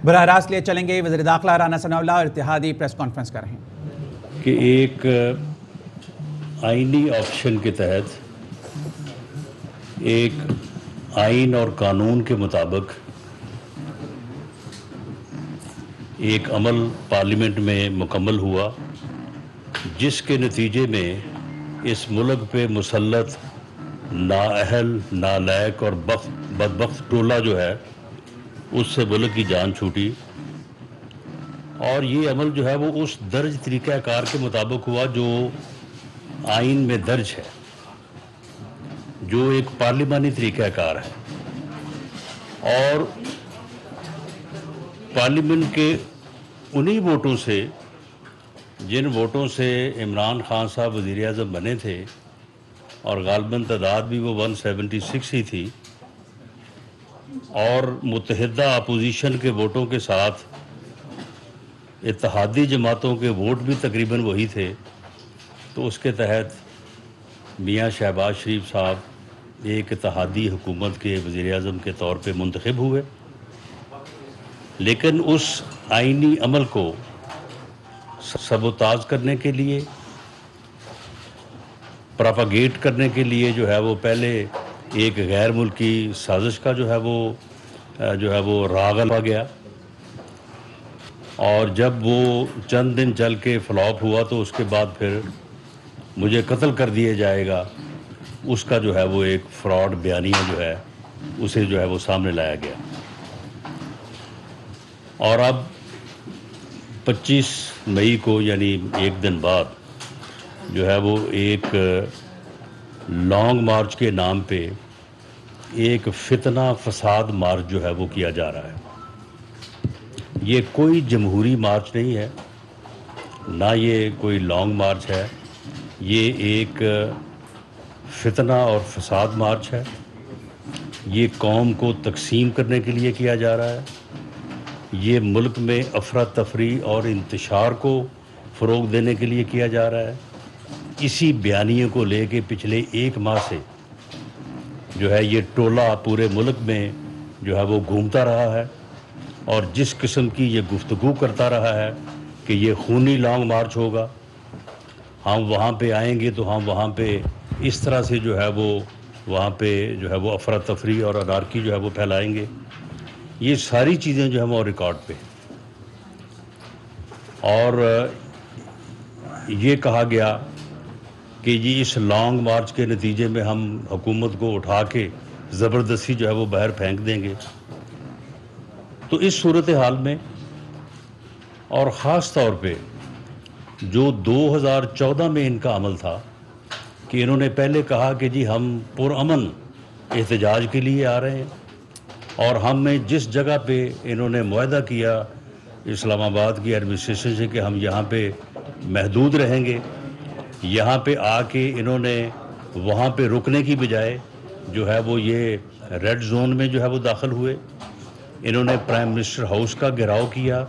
براہ راست لیے چلیں گے وزیر داخلہ رانا ثناء اللہ اور اتحادی پریس کانفرنس کر رہے ہیں کہ ایک آئینی آپشن کے تحت ایک آئین اور قانون کے مطابق ایک عمل پارلیمنٹ میں مکمل ہوا، جس کے نتیجے میں اس ملک پہ مسلط نااہل، نالائق اور بدبخت ٹولہ جو ہے اس سے ملک کی جان چھوٹی، اور یہ عمل جو ہے وہ اس درج طریقہ کار کے مطابق ہوا جو آئین میں درج ہے، جو ایک پارلیمانی طریقہ کار ہے، اور پارلیمنٹ کے انہی ووٹوں سے، جن ووٹوں سے عمران خان صاحب وزیر اعظم بنے تھے، اور غالباً تعداد بھی وہ 176 ہی تھی، اور متحدہ اپوزیشن کے ووٹوں کے ساتھ اتحادی جماعتوں کے ووٹ بھی تقریباً وہی تھے، تو اس کے تحت میاں شہباز شریف صاحب ایک اتحادی حکومت کے وزیر اعظم کے طور پہ منتخب ہوئے۔ لیکن اس آئینی عمل کو سبوتاژ کرنے کے لیے، پراپاگیٹ کرنے کے لیے جو ہے وہ پہلے ایک غیر ملکی سازش کا جو ہے وہ راغ لگا گیا، اور جب وہ چند دن چل کے فلاپ ہوا تو اس کے بعد پھر مجھے قتل کر دیا جائے گا، اس کا جو ہے وہ ایک فراڈ بیانیہ جو ہے اسے جو ہے وہ سامنے لایا گیا، اور اب 25 مئی کو یعنی ایک دن بعد جو ہے وہ ایک لانگ مارچ کے نام پہ ایک فتنہ فساد مارچ جو ہے وہ کیا جا رہا ہے۔ یہ کوئی جمہوری مارچ نہیں ہے، نہ یہ کوئی لانگ مارچ ہے، یہ ایک فتنہ اور فساد مارچ ہے۔ یہ قوم کو تقسیم کرنے کے لیے کیا جا رہا ہے، یہ ملک میں افراتفری اور انتشار کو فروغ دینے کے لیے کیا جا رہا ہے۔ اسی بیانیے کو لے کے پچھلے ایک ماہ سے جو ہے یہ ٹولہ پورے ملک میں جو ہے وہ گھومتا رہا ہے، اور جس قسم کی یہ گفتگو کرتا رہا ہے کہ یہ خونی لانگ مارچ ہوگا، ہم وہاں پہ آئیں گے تو ہم وہاں پہ اس طرح سے جو ہے وہ وہاں پہ جو ہے وہ افراتفری اور انارکی جو ہے وہ پھیلائیں گے، یہ ساری چیزیں جو ہیں وہ ریکارڈ پہ، اور یہ کہا گیا کہ جی اس لانگ مارچ کے نتیجے میں ہم حکومت کو اٹھا کے زبردستی جو ہے وہ باہر پھینک دیں گے۔ تو اس صورتحال میں، اور خاص طور پہ جو 2014 میں ان کا عمل تھا کہ انہوں نے پہلے کہا کہ جی ہم پرامن احتجاج کے لیے آ رہے ہیں، اور ہم میں جس جگہ پہ انہوں نے معاہدہ کیا اسلام آباد کی ایڈمنسٹریشن سے کہ ہم یہاں پہ محدود رہیں گے، یہاں پہ آ کے انہوں نے وہاں پہ رکنے کی بجائے جو ہے وہ یہ ریڈ زون میں جو ہے وہ داخل ہوئے۔ انہوں نے پرائم منسٹر ہاؤس کا گھیراؤ کیا،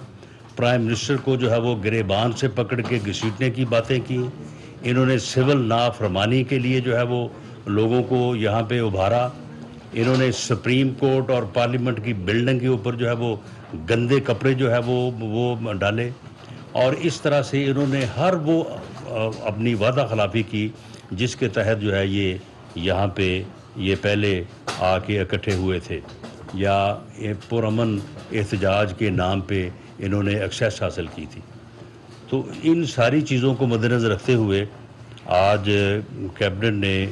پرائم منسٹر کو جو ہے وہ گریبان سے پکڑ کے گھسیٹنے کی باتیں کی، انہوں نے سول نافرمانی کے لیے جو ہے وہ لوگوں کو یہاں پہ ابھارا، انہوں نے سپریم کورٹ اور پارلیمنٹ کی بلڈنگ کے اوپر جو ہے وہ گندے کپڑے جو ہے وہ ڈالے، اور اس طرح سے انہوں نے ہر وہ اپنی وعدہ خلافی کی جس کے تحت جو ہے یہ یہاں پہ یہ پہلے آ کے اکٹھے ہوئے تھے، یا پرامن احتجاج کے نام پہ انہوں نے ایکسیس حاصل کی تھی۔ تو ان ساری چیزوں کو مد نظر رکھتے ہوئے آج کیبنٹ نے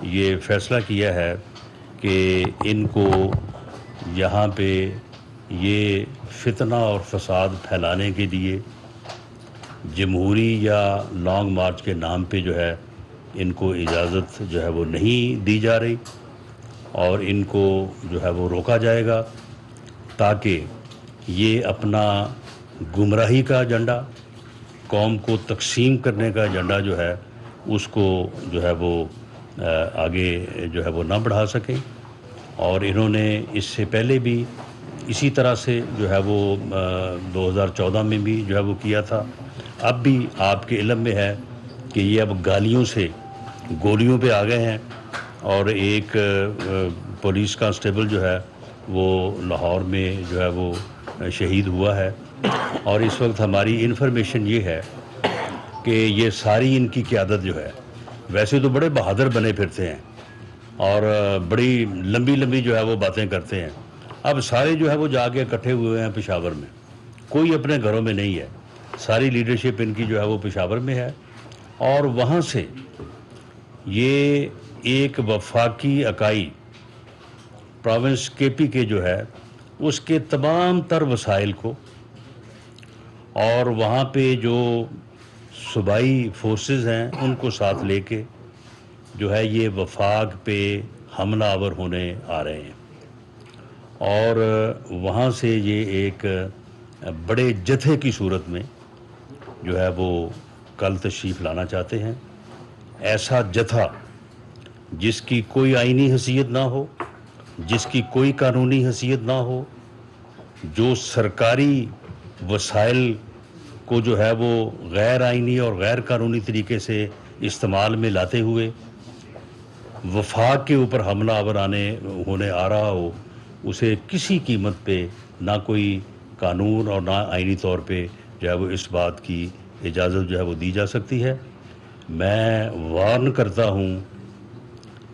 یہ فیصلہ کیا ہے کہ ان کو یہاں پہ یہ فتنہ اور فساد پھیلانے کے لیے جمہوری یا لانگ مارچ کے نام پہ جو ہے ان کو اجازت جو ہے وہ نہیں دی جا رہی، اور ان کو جو ہے وہ روکا جائے گا تاکہ یہ اپنا گمراہی کا ایجنڈا، قوم کو تقسیم کرنے کا ایجنڈا جو ہے اس کو جو ہے وہ آگے جو ہے وہ نہ بڑھا سکیں۔ اور انہوں نے اس سے پہلے بھی اسی طرح سے جو ہے وہ 2014 میں بھی جو ہے وہ کیا تھا۔ اب بھی آپ کے علم میں ہے کہ یہ اب گالیوں سے گولیوں پہ آ گئے ہیں، اور ایک پولیس کانسٹیبل جو ہے وہ لاہور میں جو ہے وہ شہید ہوا ہے، اور اس وقت ہماری انفارمیشن یہ ہے کہ یہ ساری ان کی قیادت جو ہے، ویسے تو بڑے بہادر بنے پھرتے ہیں اور بڑی لمبی لمبی جو ہے وہ باتیں کرتے ہیں، اب سارے جو ہے وہ جا کے اکٹھے ہوئے ہیں پشاور میں، کوئی اپنے گھروں میں نہیں ہے، ساری لیڈرشپ ان کی جو ہے وہ پشاور میں ہے، اور وہاں سے یہ ایک وفاقی اکائی پروونس کے پی کے جو ہے اس کے تمام تر وسائل کو، اور وہاں پہ جو صوبائی فورسز ہیں ان کو ساتھ لے کے جو ہے یہ وفاق پہ حملہ آور ہونے آ رہے ہیں، اور وہاں سے یہ ایک بڑے جتھے کی صورت میں جو ہے وہ کل تشریف لانا چاہتے ہیں، ایسا جتھا جس کی کوئی آئینی حیثیت نہ ہو، جس کی کوئی قانونی حیثیت نہ ہو، جو سرکاری وسائل کو جو ہے وہ غیر آئینی اور غیر قانونی طریقے سے استعمال میں لاتے ہوئے وفاق کے اوپر حملہ آور ہونے آ رہا ہو، اسے کسی قیمت پہ نہ کوئی قانون اور نہ آئینی طور پہ جو ہے وہ اس بات کی اجازت جو ہے وہ دی جا سکتی ہے۔ میں وارن کرتا ہوں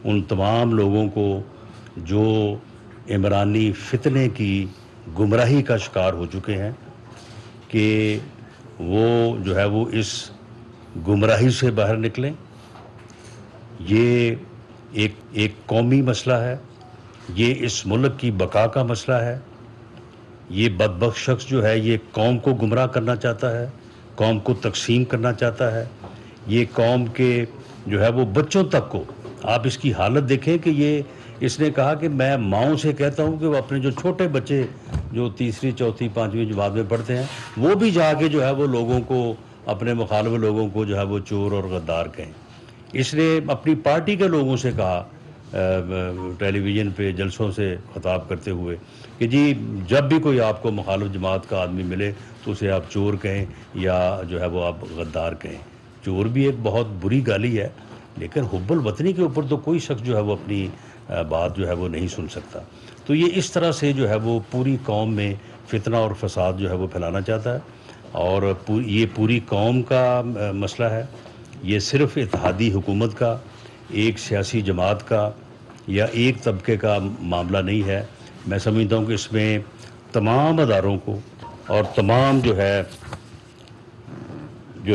ان تمام لوگوں کو جو عمرانی فتنے کی گمراہی کا شکار ہو چکے ہیں کہ وہ جو ہے وہ اس گمراہی سے باہر نکلیں۔ یہ ایک قومی مسئلہ ہے، یہ اس ملک کی بقا کا مسئلہ ہے، یہ بدبخت شخص جو ہے یہ قوم کو گمراہ کرنا چاہتا ہے، قوم کو تقسیم کرنا چاہتا ہے، یہ قوم کے جو ہے وہ بچوں تک کو، آپ اس کی حالت دیکھیں کہ اس نے کہا کہ میں ماؤں سے کہتا ہوں کہ وہ اپنے جو چھوٹے بچے جو تیسری چوتھی پانچویں جماعت میں پڑھتے ہیں وہ بھی جا کے جو ہے وہ لوگوں کو، اپنے مخالف لوگوں کو جو ہے وہ چور اور غدار کہیں۔ اس نے اپنی پارٹی کے لوگوں سے کہا ٹیلی ویژن پہ جلسوں سے خطاب کرتے ہوئے کہ جی جب بھی کوئی آپ کو مخالف جماعت کا آدمی ملے تو اسے آپ چور کہیں یا جو ہے وہ آپ غدار کہیں۔ چور بھی ایک بہت بری گالی ہے، لیکن حب الوطنی کے اوپر تو کوئی شخص جو ہے وہ اپنی بات جو ہے وہ نہیں سن سکتا۔ تو یہ اس طرح سے جو ہے وہ پوری قوم میں فتنہ اور فساد جو ہے وہ پھیلانا چاہتا ہے، اور یہ پوری قوم کا مسئلہ ہے، یہ صرف اتحادی حکومت کا، ایک سیاسی جماعت کا یا ایک طبقے کا معاملہ نہیں ہے۔ میں سمجھتا ہوں کہ اس میں تمام اداروں کو اور تمام جو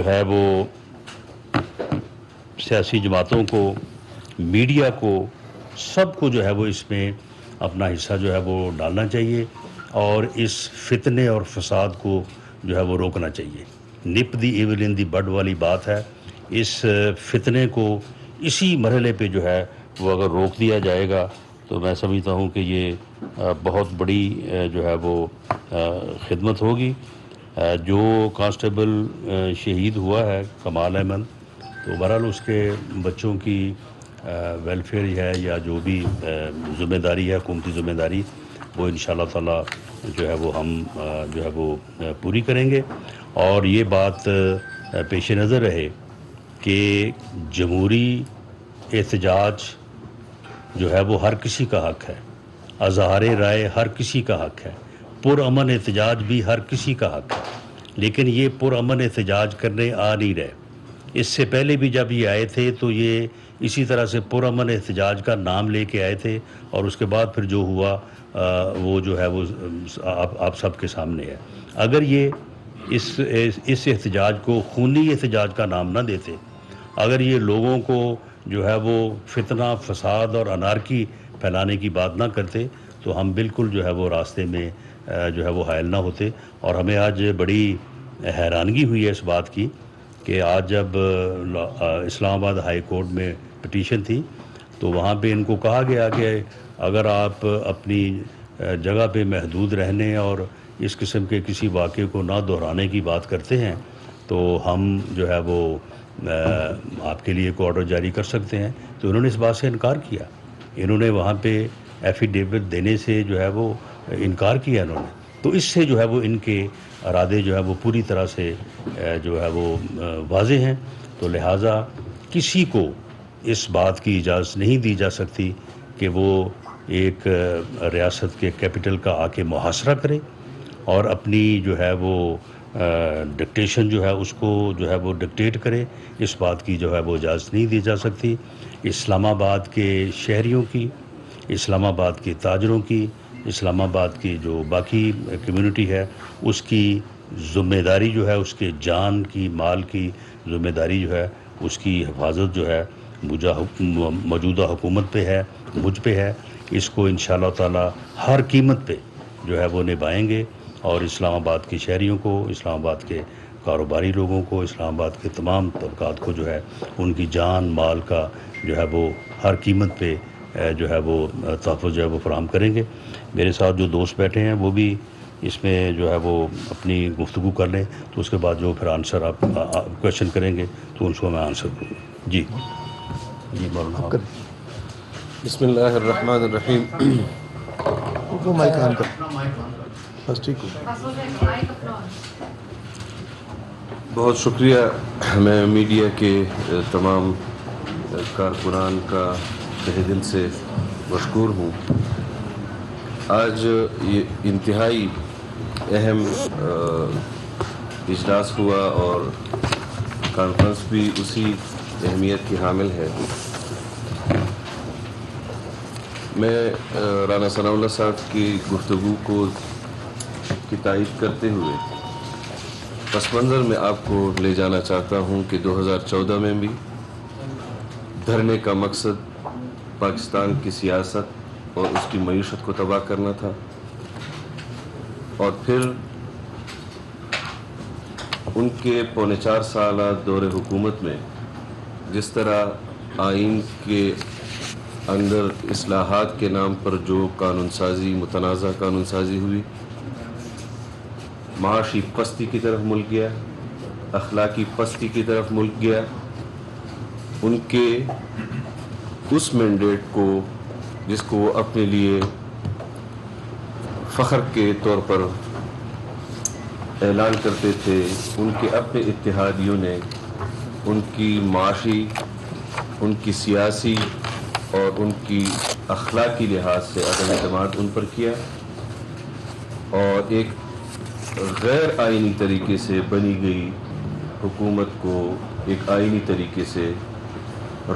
ہے وہ سیاسی جماعتوں کو، میڈیا کو، سب کو جو ہے وہ اس میں اپنا حصہ جو ہے وہ ڈالنا چاہیے، اور اس فتنے اور فساد کو جو ہے وہ روکنا چاہیے۔ نپ دی ایول ان دی بڈ والی بات ہے، اس فتنے کو اسی مرحلے پہ جو ہے وہ اگر روک دیا جائے گا تو میں سمجھتا ہوں کہ یہ بہت بڑی جو ہے وہ خدمت ہوگی۔ جو کانسٹیبل شہید ہوا ہے کمال احمد، تو بہرحال اس کے بچوں کی ویلفیئر ہے یا جو بھی ذمہ داری ہے، حکومتی ذمہ داری، وہ انشاءاللہ تعالی جو ہے وہ ہم جو ہے وہ پوری کریں گے، اور یہ بات پیش نظر رہے کہ جمہوری احتجاج جو ہے وہ ہر کسی کا حق ہے، اظہار رائے ہر کسی کا حق ہے، پرامن احتجاج بھی ہر کسی کا حق ہے، لیکن یہ پرامن احتجاج کرنے آ نہیں رہے۔ اس سے پہلے بھی جب یہ آئے تھے تو یہ اسی طرح سے پرامن احتجاج کا نام لے کے آئے تھے، اور اس کے بعد پھر جو ہوا وہ جو ہے وہ آپ سب کے سامنے ہے۔ اگر یہ اس احتجاج کو خونی احتجاج کا نام نہ دیتے، اگر یہ لوگوں کو جو ہے وہ فتنہ، فساد اور انارکی پھیلانے کی بات نہ کرتے تو ہم بالکل جو ہے وہ راستے میں جو ہے وہ حائل نہ ہوتے۔ اور ہمیں آج بڑی حیرانگی ہوئی ہے اس بات کی کہ آج جب اسلام آباد ہائی کورٹ میں پٹیشن تھی تو وہاں پہ ان کو کہا گیا کہ اگر آپ اپنی جگہ پہ محدود رہنے اور اس قسم کے کسی واقعے کو نہ دہرانے کی بات کرتے ہیں تو ہم جو ہے وہ آپ کے لیے کوئی آرڈر جاری کر سکتے ہیں۔ تو انہوں نے اس بات سے انکار کیا، انہوں نے وہاں پہ ایفیڈیوٹ دینے سے جو ہے وہ انکار کیا انہوں نے۔ تو اس سے جو ہے وہ ان کے ارادے جو ہے وہ پوری طرح سے جو ہے وہ واضح ہیں، تو لہٰذا کسی کو اس بات کی اجازت نہیں دی جا سکتی کہ وہ ایک ریاست کے کیپٹل کا آ کے محاصرہ کرے اور اپنی جو ہے وہ ڈکٹیشن جو ہے اس کو جو ہے وہ ڈکٹیٹ کرے، اس بات کی جو ہے وہ اجازت نہیں دی جا سکتی۔ اسلام آباد کے شہریوں کی، اسلام آباد کے تاجروں کی، اسلام آباد کی جو باقی کمیونٹی ہے اس کی ذمہ داری جو ہے، اس کے جان کی مال کی ذمہ داری جو ہے، اس کی حفاظت جو ہے موجودہ حکومت پہ ہے، مجھ پہ ہے۔ اس کو انشاءاللہ تعالی ہر قیمت پہ جو ہے وہ نبھائیں گے، اور اسلام آباد کے شہریوں کو، اسلام آباد کے کاروباری لوگوں کو، اسلام آباد کے تمام طبقات کو جو ہے ان کی جان مال کا جو ہے وہ ہر قیمت پہ جو ہے وہ تحفظ جو ہے وہ فراہم کریں گے۔ میرے ساتھ جو دوست بیٹھے ہیں وہ بھی اس میں جو ہے وہ اپنی گفتگو کر لیں، تو اس کے بعد جو پھر آنسر آپ کویشچن کریں گے تو اس کو میں آنسر دوں گا۔ جی جی مولانا۔ بسم اللہ الرحمن الرحیم۔ وہ مائک آن کر بس ٹھیک ہو۔ بہت شکریہ، میں میڈیا کے تمام کارکنان کا تہہ دل سے مشکور ہوں۔ آج یہ انتہائی اہم اجلاس ہوا اور کانفرنس بھی اسی اہمیت کی حامل ہے۔ میں رانا ثناء اللہ صاحب کی گفتگو کی تائید کرتے ہوئے پس منظر میں آپ کو لے جانا چاہتا ہوں کہ 2014 میں بھی دھرنے کا مقصد پاکستان کی سیاست اور اس کی معیشت کو تباہ کرنا تھا، اور پھر ان کے پونے 4 سالہ دور حکومت میں جس طرح آئین کے اندر اصلاحات کے نام پر جو قانون سازی، متنازع قانون سازی ہوئی، معاشی پستی کی طرف ملک گیا، اخلاقی پستی کی طرف ملک گیا، ان کے اس مینڈیٹ کو جس کو وہ اپنے لیے فخر کے طور پر اعلان کرتے تھے، ان کے اپنے اتحادیوں نے ان کی معاشی، ان کی سیاسی اور ان کی اخلاقی لحاظ سے عدم اعتماد ان پر کیا، اور ایک غیر آئینی طریقے سے بنی گئی حکومت کو ایک آئینی طریقے سے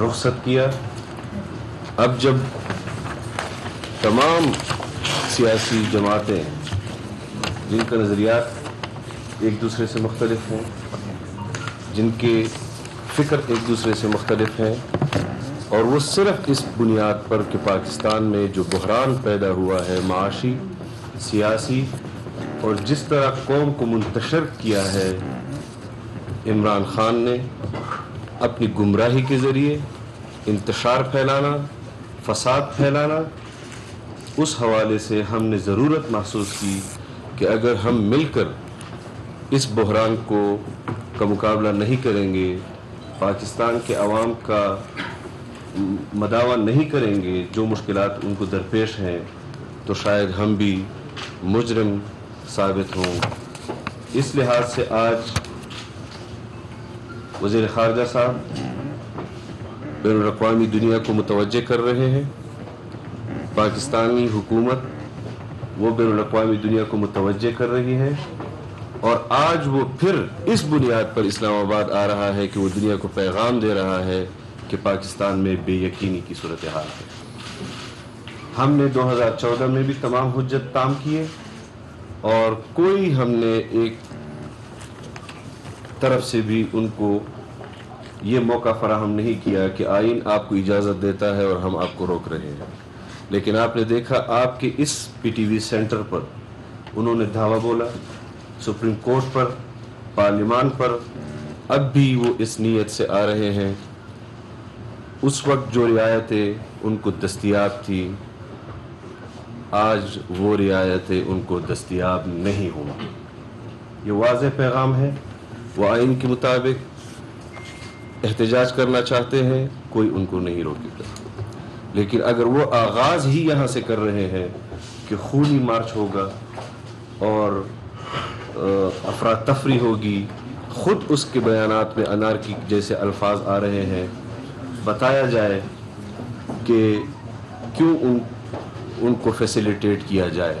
رخصت کیا۔ اب جب تمام سیاسی جماعتیں جن کا نظریات ایک دوسرے سے مختلف ہیں، جن کے فکر ایک دوسرے سے مختلف ہیں، اور وہ صرف اس بنیاد پر کہ پاکستان میں جو بحران پیدا ہوا ہے معاشی، سیاسی، اور جس طرح قوم کو منتشر کیا ہے عمران خان نے اپنی گمراہی کے ذریعے، انتشار پھیلانا، فساد پھیلانا، اس حوالے سے ہم نے ضرورت محسوس کی کہ اگر ہم مل کر اس بحران کا مقابلہ نہیں کریں گے، پاکستان کے عوام کا مداوا نہیں کریں گے جو مشکلات ان کو درپیش ہیں، تو شاید ہم بھی مجرم ثابت ہوں۔ اس لحاظ سے آج وزیر خارجہ صاحب بین الاقوامی دنیا کو متوجہ کر رہے ہیں، پاکستانی حکومت وہ بین الاقوامی دنیا کو متوجہ کر رہی ہے، اور آج وہ پھر اس بنیاد پر اسلام آباد آ رہا ہے کہ وہ دنیا کو پیغام دے رہا ہے کہ پاکستان میں بے یقینی کی صورتحال ہے۔ ہم نے 2014 میں بھی تمام حجت تام کیے، اور کوئی ہم نے ایک طرف سے بھی ان کو یہ موقع فراہم نہیں کیا کہ آئین آپ کو اجازت دیتا ہے اور ہم آپ کو روک رہے ہیں۔ لیکن آپ نے دیکھا آپ کے اس پی ٹی وی سینٹر پر انہوں نے دھاوا بولا، سپریم کورٹ پر، پارلیمان پر، اب بھی وہ اس نیت سے آ رہے ہیں۔ اس وقت جو رعایتیں ان کو دستیاب تھی، آج وہ رعایتیں ان کو دستیاب نہیں ہوں۔ یہ واضح پیغام ہے، وہ آئین کے مطابق احتجاج کرنا چاہتے ہیں، کوئی ان کو نہیں روکے گا، لیکن اگر وہ آغاز ہی یہاں سے کر رہے ہیں کہ خونی مارچ ہوگا اور افراتفری ہوگی، خود اس کے بیانات میں انارکی جیسے الفاظ آ رہے ہیں، بتایا جائے کہ کیوں ان کو فیسیلیٹیٹ کیا جائے۔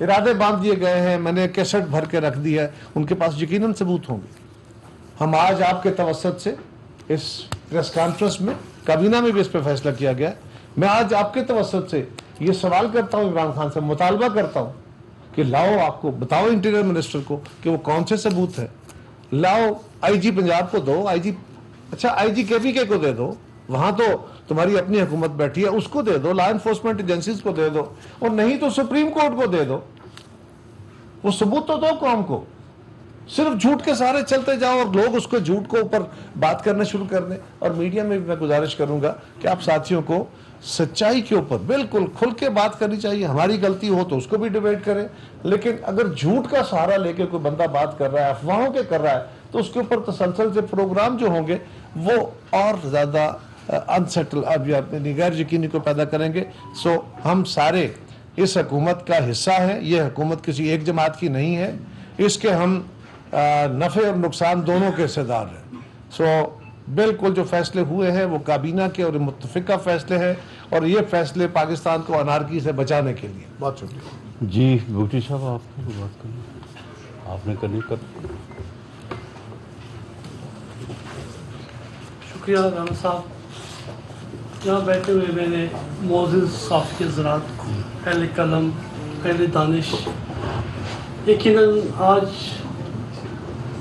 ارادے باندھ دیے گئے ہیں, میں نے کیسٹ بھر کے رکھ دی ہے, ان کے پاس یقیناً ثبوت ہوں گے. ہم آج آپ کے توسط سے اس پریس کانفرنس میں, کابینہ میں بھی اس پہ فیصلہ کیا گیا, میں آج آپ کے توسط سے یہ سوال کرتا ہوں عمران خان سے, مطالبہ کرتا ہوں کہ لاؤ, آپ کو بتاؤ انٹیریئر منسٹر کو کہ وہ کون سے ثبوت ہے, لاؤ آئی جی پنجاب کو دو, آئی جی کے پی کے کو دے دو, وہاں تو تمہاری اپنی حکومت بیٹھی ہے, اس کو دے دو, لا انفورسمنٹ ایجنسیز کو دے دو, اور نہیں تو سپریم کورٹ کو دے دو. وہ ثبوت تو دو قوم کو. صرف جھوٹ کے سہارے چلتے جاؤ اور لوگ اس کو جھوٹ کو اوپر بات کرنا شروع کر دیں. اور میڈیا میں بھی میں گزارش کروں گا کہ آپ ساتھیوں کو سچائی کے اوپر بالکل کھل کے بات کرنی چاہیے. ہماری غلطی ہو تو اس کو بھی ڈیبیٹ کریں, لیکن اگر جھوٹ کا سہارا لے کے کوئی بندہ بات کر رہا ہے, افواہوں کے کر رہا ہے, تو اس کے اوپر تسلسل سے پروگرام جو ہوں گے وہ اور زیادہ انسیٹل غیر یقینی کو پیدا کریں گے. سو ہم سارے اس حکومت کا حصہ ہیں, یہ حکومت کسی ایک جماعت کی نہیں ہے, اس کے ہم نفع اور نقصان دونوں کے حصے دار ہیں. سو بالکل جو فیصلے ہوئے ہیں وہ کابینہ کے اور متفقہ فیصلے ہیں, اور یہ فیصلے پاکستان کو انارکی سے بچانے کے لیے. بہت شکریہ. جی بھٹی صاحب, آپ کو بات کرنی, آپ نے کرنی کر. شکریہ رانا صاحب. یہاں بیٹھے ہوئے میں نے معزز صحافی حضرات, اہل قلم, اہل دانش, یقیناً آج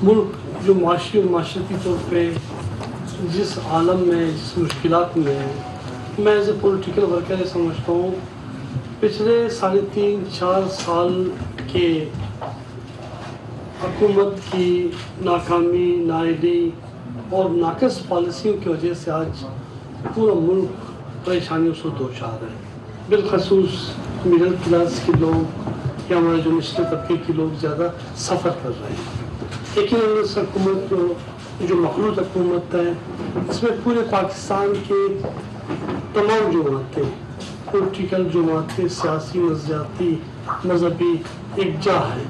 ملک جو معاشی اور معاشرتی طور پہ جس عالم میں, جس مشکلات میں ہے, میں ایز اے پولیٹیکل ورکر یہ سمجھتا ہوں پچھلے 3.5-4 سال کے حکومت کی ناکامی, نااہلی اور ناقص پالیسیوں کی وجہ سے آج پورا ملک پریشانیوں سے دوچار ہے. بالخصوص مڈل کلاس کے لوگ یا ہمارے جو نچلے طبقے کے لوگ زیادہ سفر کر رہے ہیں. لیکن اس حکومت جو مخلوط حکومت ہے, اس میں پورے پاکستان کے تمام جماعتیں, پولیٹیکل جماعتیں, سیاسی, نظریاتی, مذہبی ایک جا ہے.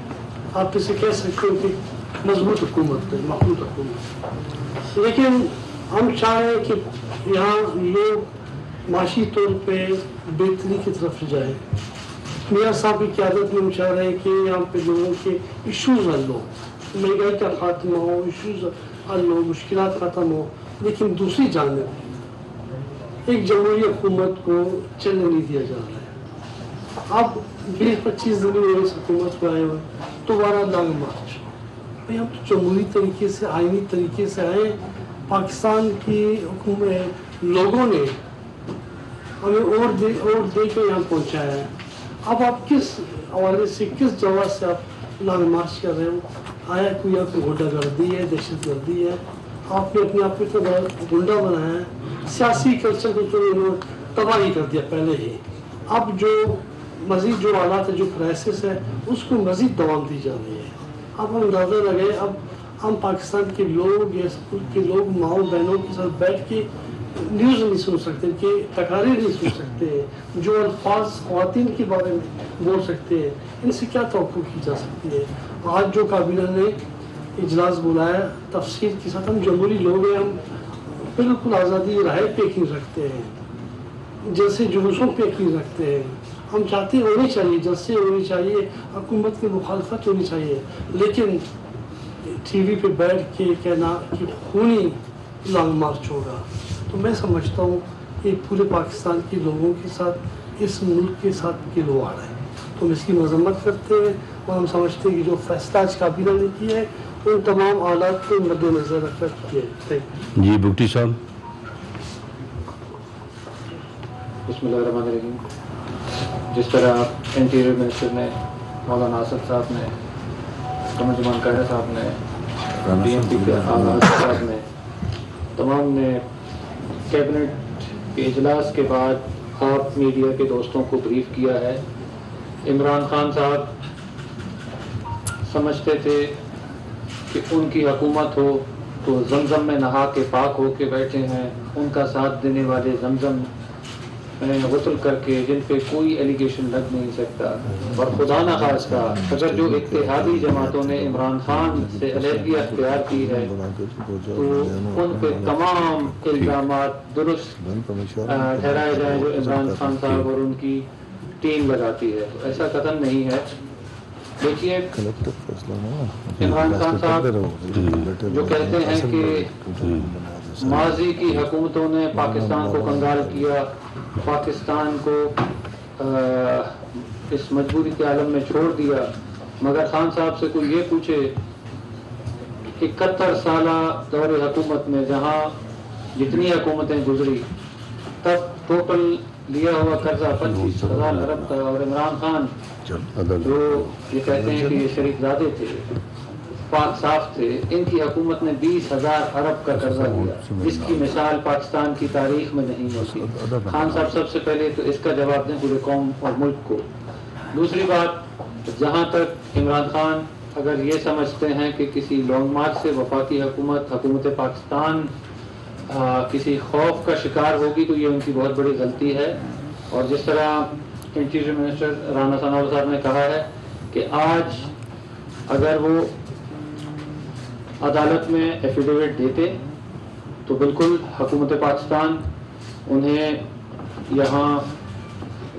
آپ اسے کہہ سکتے ہیں کہ مضبوط حکومت ہے, مخلوط حکومت. لیکن ہم چاہ رہے ہیں کہ یہاں لوگ معاشی طور پہ بہتری کی طرف جائیں. میاں صاحب کی قیادت میں ہم چاہ رہے ہیں کہ یہاں پہ لوگوں کے ایشوز حل ہو, مہنگائی کا خاتمہ ہو, ایشوز حل ہو, مشکلات ختم ہو. لیکن دوسری جانب ایک جمہوری حکومت کو چلنے نہیں دیا جا رہا ہے. اب 20-25 دن میں اس حکومت کو آئے ہوئے, دوبارہ لانگ مارچ. بھائی ہم تو جمہوری طریقے سے, آئینی طریقے سے آئے. پاکستان کی حکومت لوگوں نے ہمیں اور دے کے یہاں پہنچایا ہے. اب آپ کس حوالے سے, کس جواز سے آپ لانگ مارچ کر رہے ہو؟ آیا کوئی آپ کو غنڈہ گردی ہے, دہشت گردی ہے؟ آپ نے اپنے آپ کو اتنا بڑا غنڈہ بنایا ہے. سیاسی کلچر کو تو انہوں نے تباہی کر دیا پہلے ہی. اب جو مزید جو حالات ہے, جو کرائسس ہے, اس کو مزید دوام دی جا رہی ہے. اب ہم اندازہ لگائے, اب ہم پاکستان کے لوگ یا اسکول کے لوگ ماؤں بہنوں کے ساتھ بیٹھ کے نیوز نہیں سن سکتے, کہ تقاریر نہیں سن سکتے, جو الفاظ خواتین کے بارے میں بول سکتے ہیں, ان سے کیا توقع کی جا سکتی ہے؟ آج جو کابینہ نے اجلاس بلایا تفصیل کے ساتھ, ہم جمہوری لوگ ہیں, ہم بالکل آزادی رائے پہ یقین رکھتے ہیں, جیسے جلوسوں پہ یقین رکھتے ہیں. ہم چاہتے ہونی چاہیے, جلسے ہونی چاہیے, حکومت کی مخالفت ہونی چاہیے, لیکن ٹی وی پہ بیٹھ کے کہنا کہ خونی لانگ مارچ ہوگا, تو میں سمجھتا ہوں کہ پورے پاکستان کے لوگوں کے ساتھ, اس ملک کے ساتھ کھلواڑ ہے. تو ہم اس کی مذمت کرتے ہیں, اور ہم سمجھتے ہیں کہ جو فیصلہ آج کابینہ نے کیا ہے ان تمام حالات کو مد نظر رکھ کر کیا ہے. جی بھٹی صاحب. بسم اللہ الرحمن الرحیم. جس طرح انٹیریئر منسٹر نے, مولانا آصف صاحب نے, قمر جمان قاہرہ صاحب نے, ڈی ایم پی کے آغاز صاحب نے, تمام نے کیبنٹ کے اجلاس کے بعد آپ میڈیا کے دوستوں کو بریف کیا ہے. عمران خان صاحب سمجھتے تھے کہ ان کی حکومت ہو تو زمزم میں نہا کے پاک ہو کے بیٹھے ہیں. ان کا ساتھ دینے والے زمزم میں غسل کر کے, جن پہ کوئی ایلیگیشن لگ نہیں سکتا. اور خدا نہ خواستہ اگر جو اتحادی جماعتوں نے عمران خان سے علیحدگی اختیار کی ہے تو ان پہ تمام الزامات درست ٹھہرائے جائیں جو عمران خان صاحب اور ان کی ٹیم لگاتی ہے. تو ایسا قدم نہیں ہے. دیکھیے عمران خان صاحب جو کہتے ہیں کہ ماضی کی حکومتوں نے پاکستان کو کنگال کیا، پاکستان کو اس مجبوری کے عالم میں چھوڑ دیا، مگر خان صاحب سے کوئی یہ پوچھے کہ 71 سالہ دور حکومت میں جہاں جتنی حکومتیں گزری تب ٹوٹل لیا ہوا قرضہ 25,000 ارب کا، اور عمران خان جو یہ کہتے ہیں کہ یہ شریف زادے تھے، پاک صاف تھے، ان کی حکومت نے 20,000 ارب کا قرضہ لیا، جس کی مثال پاکستان کی تاریخ میں نہیں ہوتی۔ خان صاحب سب سے پہلے تو اس کا جواب دیں پورے قوم اور ملک کو۔ دوسری بات، جہاں تک عمران خان اگر یہ سمجھتے ہیں کہ کسی لانگ مارچ سے وفاقی حکومت پاکستان کسی خوف کا شکار ہوگی تو یہ ان کی بہت بڑی غلطی ہے۔ اور جس طرح انٹیریئر منسٹر رانا ثناءاللہ صاحب نے کہا ہے کہ آج اگر وہ عدالت میں ایفیڈیوٹ دیتے تو بالکل حکومت پاکستان انہیں یہاں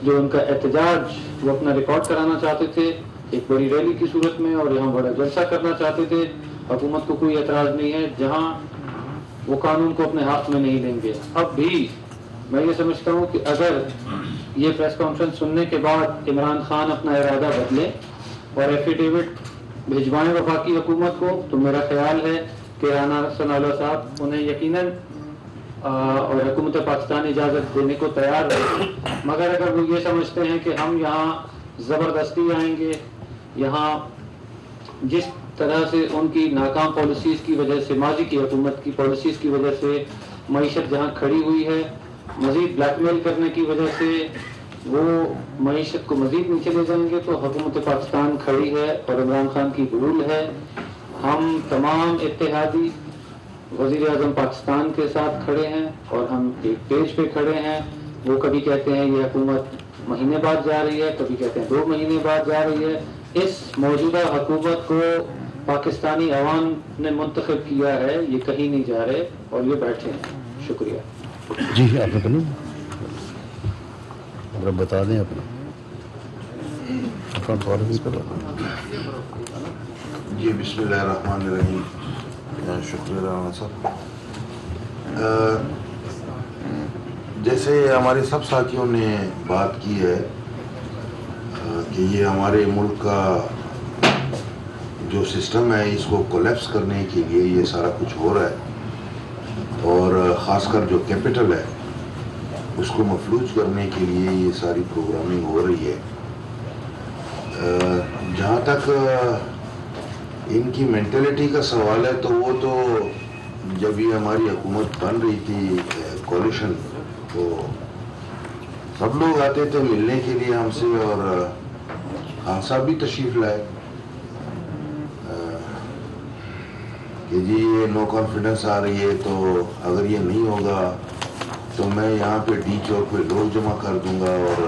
جو ان کا احتجاج وہ اپنا ریکارڈ کرانا چاہتے تھے ایک بڑی ریلی کی صورت میں، اور یہاں بڑا جلسہ کرنا چاہتے تھے، حکومت کو کوئی اعتراض نہیں ہے، جہاں وہ قانون کو اپنے ہاتھ میں نہیں لیں گے۔ اب بھی میں یہ سمجھتا ہوں کہ اگر یہ پریس کانفرنس سننے کے بعد عمران خان اپنا ارادہ بدلے اور ایفیڈیوٹ بھجوائیں وفاقی حکومت کو، تو میرا خیال ہے کہ رانا ثناءاللہ صاحب انہیں یقیناً اور حکومت پاکستان اجازت دینے کو تیار ہے۔ مگر اگر وہ یہ سمجھتے ہیں کہ ہم یہاں زبردستی آئیں گے، یہاں جس طرح سے ان کی ناکام پالیسیز کی وجہ سے، ماضی کی حکومت کی پالیسیز کی وجہ سے معیشت جہاں کھڑی ہوئی ہے، مزید بلیک میل کرنے کی وجہ سے وہ معیشت کو مزید نیچے لے جائیں گے، تو حکومت پاکستان کھڑی ہے اور عمران خان کی بھول ہے۔ ہم تمام اتحادی وزیر اعظم پاکستان کے ساتھ کھڑے ہیں اور ہم ایک پیج پہ کھڑے ہیں۔ وہ کبھی کہتے ہیں یہ حکومت مہینے بعد جا رہی ہے، کبھی کہتے ہیں 2 مہینے بعد جا رہی ہے۔ اس موجودہ حکومت کو پاکستانی عوام نے منتخب کیا ہے، یہ کہیں نہیں جا رہے اور یہ بیٹھے ہیں۔ شکریہ۔ جی آپ نے کرنا بتا دیں اپنا جی بسم اللہ الرحمن الرحیم۔ شکریہ رانا صاحب۔ جیسے ہمارے سب ساتھیوں نے بات کی ہے کہ یہ ہمارے ملک کا جو سسٹم ہے اس کو کولیپس کرنے کے لیے یہ سارا کچھ ہو رہا ہے، اور خاص کر جو کیپٹل ہے اس کو مفلوج کرنے کے لیے یہ ساری پروگرامنگ ہو رہی ہے۔ جہاں تک ان کی مینٹلٹی کا سوال ہے تو وہ تو جب یہ ہماری حکومت بن رہی تھی کولیشن، تو سب لوگ آتے تھے ملنے کے لیے ہم سے، اور خان صاحب بھی تشریف لائے کہ جی یہ نو کانفیڈنس آ رہی ہے، تو اگر یہ نہیں ہوگا تو میں یہاں پہ ڈی چوک پہ لوگ جمع کر دوں گا اور